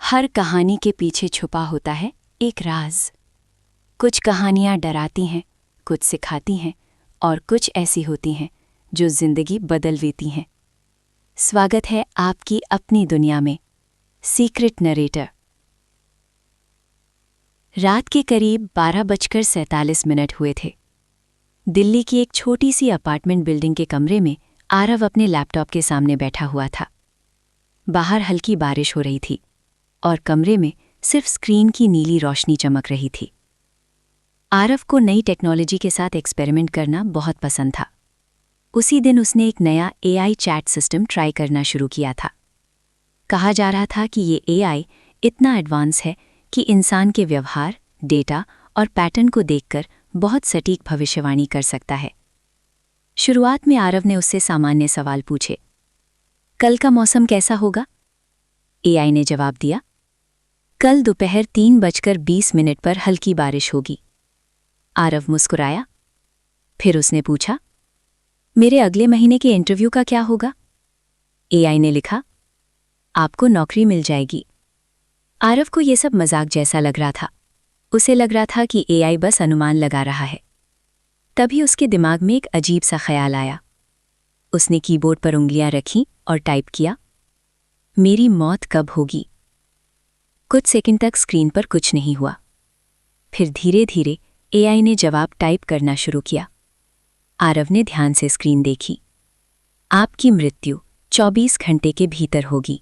हर कहानी के पीछे छुपा होता है एक राज। कुछ कहानियां डराती हैं, कुछ सिखाती हैं और कुछ ऐसी होती हैं जो जिंदगी बदल देती हैं। स्वागत है आपकी अपनी दुनिया में, सीक्रेट नरेटर। रात के करीब 12:47 हुए थे। दिल्ली की एक छोटी सी अपार्टमेंट बिल्डिंग के कमरे में आरव अपने लैपटॉप के सामने बैठा हुआ था। बाहर हल्की बारिश हो रही थी और कमरे में सिर्फ स्क्रीन की नीली रोशनी चमक रही थी। आरव को नई टेक्नोलॉजी के साथ एक्सपेरिमेंट करना बहुत पसंद था। उसी दिन उसने एक नया एआई चैट सिस्टम ट्राई करना शुरू किया था। कहा जा रहा था कि ये एआई इतना एडवांस है कि इंसान के व्यवहार, डेटा और पैटर्न को देखकर बहुत सटीक भविष्यवाणी कर सकता है। शुरुआत में आरव ने उससे सामान्य सवाल पूछे, कल का मौसम कैसा होगा? एआई ने जवाब दिया, कल दोपहर 3:20 पर हल्की बारिश होगी। आरव मुस्कुराया। फिर उसने पूछा, मेरे अगले महीने के इंटरव्यू का क्या होगा? एआई ने लिखा, आपको नौकरी मिल जाएगी। आरव को यह सब मजाक जैसा लग रहा था। उसे लग रहा था कि एआई बस अनुमान लगा रहा है। तभी उसके दिमाग में एक अजीब सा ख्याल आया। उसने कीबोर्ड पर उंगलियां रखीं और टाइप किया, मेरी मौत कब होगी? कुछ सेकंड तक स्क्रीन पर कुछ नहीं हुआ। फिर धीरे धीरे एआई ने जवाब टाइप करना शुरू किया। आरव ने ध्यान से स्क्रीन देखी। आपकी मृत्यु 24 घंटे के भीतर होगी।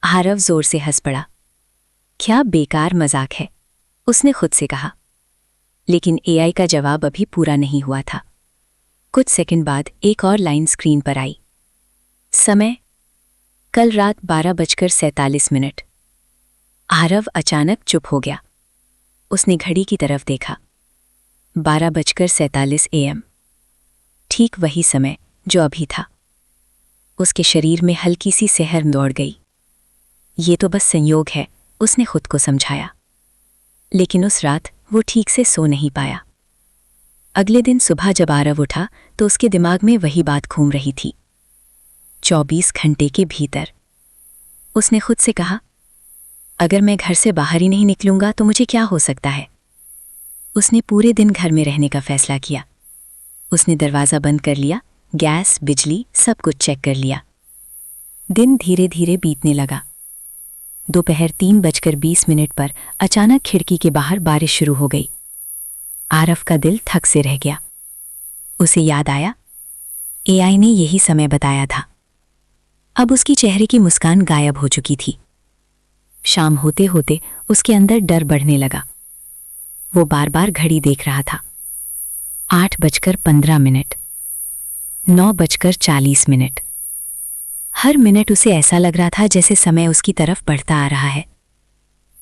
आरव जोर से हंस पड़ा। क्या बेकार मजाक है, उसने खुद से कहा। लेकिन एआई का जवाब अभी पूरा नहीं हुआ था। कुछ सेकंड बाद एक और लाइन स्क्रीन पर आई। समय, कल रात 12:47। आरव अचानक चुप हो गया। उसने घड़ी की तरफ देखा। 12:47 AM। ठीक वही समय जो अभी था। उसके शरीर में हल्की सी सिहर दौड़ गई। ये तो बस संयोग है, उसने खुद को समझाया। लेकिन उस रात वो ठीक से सो नहीं पाया। अगले दिन सुबह जब आरव उठा तो उसके दिमाग में वही बात घूम रही थी। 24 घंटे के भीतर। उसने खुद से कहा, अगर मैं घर से बाहर ही नहीं निकलूंगा तो मुझे क्या हो सकता है? उसने पूरे दिन घर में रहने का फैसला किया। उसने दरवाज़ा बंद कर लिया, गैस, बिजली सब कुछ चेक कर लिया। दिन धीरे धीरे बीतने लगा। दोपहर 3:20 पर अचानक खिड़की के बाहर बारिश शुरू हो गई। आरव का दिल थक से रह गया। उसे याद आया, एआई ने यही समय बताया था। अब उसकी चेहरे की मुस्कान गायब हो चुकी थी। शाम होते होते उसके अंदर डर बढ़ने लगा। वो बार बार घड़ी देख रहा था। 8:15, 9:40। हर मिनट उसे ऐसा लग रहा था जैसे समय उसकी तरफ बढ़ता आ रहा है।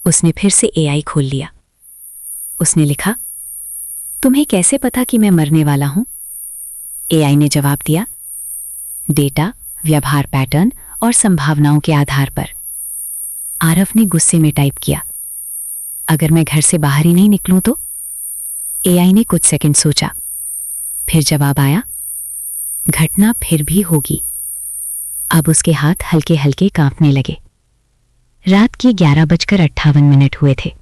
उसने फिर से एआई खोल लिया। उसने लिखा, तुम्हें कैसे पता कि मैं मरने वाला हूं? एआई ने जवाब दिया, डेटा, व्यवहार पैटर्न और संभावनाओं के आधार पर। आरव ने गुस्से में टाइप किया, अगर मैं घर से बाहर ही नहीं निकलूं तो? एआई ने कुछ सेकंड सोचा। फिर जवाब आया, घटना फिर भी होगी। अब उसके हाथ हल्के हल्के कांपने लगे। रात के 11:58 हुए थे।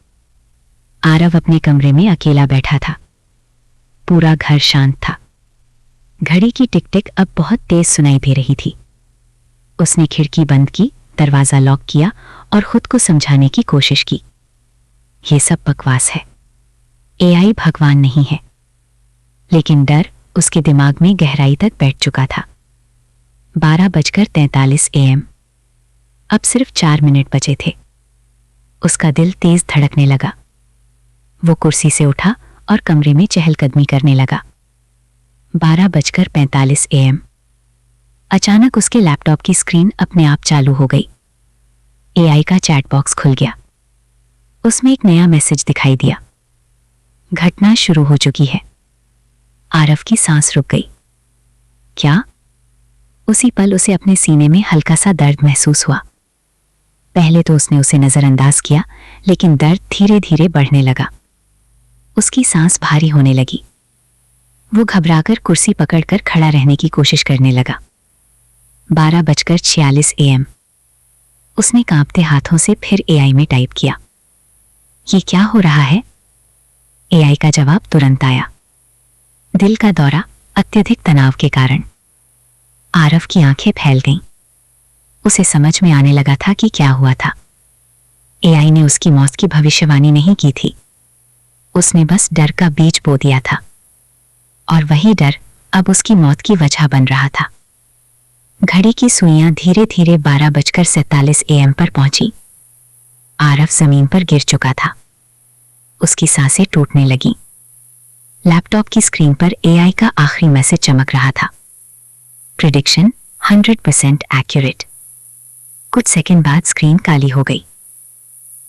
आरव अपने कमरे में अकेला बैठा था। पूरा घर शांत था। घड़ी की टिक टिक अब बहुत तेज सुनाई दे रही थी। उसने खिड़की बंद की, दरवाजा लॉक किया और खुद को समझाने की कोशिश की, यह सब बकवास है। एआई भगवान नहीं है। लेकिन डर उसके दिमाग में गहराई तक बैठ चुका था। 12:43 AM। अब सिर्फ 4 मिनट बचे थे। उसका दिल तेज धड़कने लगा। वो कुर्सी से उठा और कमरे में चहलकदमी करने लगा। 12:45 AM। अचानक उसके लैपटॉप की स्क्रीन अपने आप चालू हो गई। एआई का चैट बॉक्स खुल गया। उसमें एक नया मैसेज दिखाई दिया, घटना शुरू हो चुकी है। आरव की सांस रुक गई। क्या? उसी पल उसे अपने सीने में हल्का सा दर्द महसूस हुआ। पहले तो उसने उसे नजरअंदाज किया, लेकिन दर्द धीरे धीरे बढ़ने लगा। उसकी सांस भारी होने लगी। वो घबराकर कुर्सी पकड़कर खड़ा रहने की कोशिश करने लगा। 12:46 AM। उसने कांपते हाथों से फिर एआई में टाइप किया। ये क्या हो रहा है? एआई का जवाब तुरंत आया। दिल का दौरा, अत्यधिक तनाव के कारण। आरव की आंखें फैल गईं। उसे समझ में आने लगा था कि क्या हुआ था। एआई ने उसकी मौत की भविष्यवाणी नहीं की थी, उसने बस डर का बीज बो दिया था, और वही डर अब उसकी मौत की वजह बन रहा था। घड़ी की सुइयां धीरे धीरे 12:47 AM पर पहुंची। आरव जमीन पर गिर चुका था। उसकी सांसें टूटने लगीं। लैपटॉप की स्क्रीन पर एआई का आखिरी मैसेज चमक रहा था। Prediction 100% accurate. कुछ सेकंड बाद स्क्रीन काली हो गई।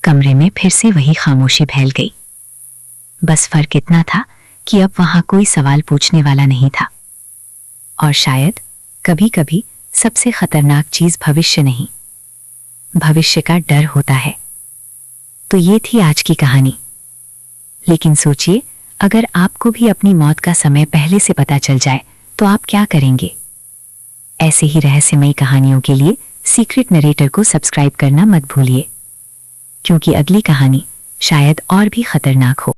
कमरे में फिर से वही खामोशी फैल गई। बस फर्क इतना था कि अब वहां कोई सवाल पूछने वाला नहीं था। और शायद कभी कभी सबसे खतरनाक चीज भविष्य नहीं, भविष्य का डर होता है। तो ये थी आज की कहानी। लेकिन सोचिए, अगर आपको भी अपनी मौत का समय पहले से पता चल जाए तो आप क्या करेंगे? ऐसे ही रहस्यमयी कहानियों के लिए सीक्रेट नरेटर को सब्सक्राइब करना मत भूलिए, क्योंकि अगली कहानी शायद और भी खतरनाक हो।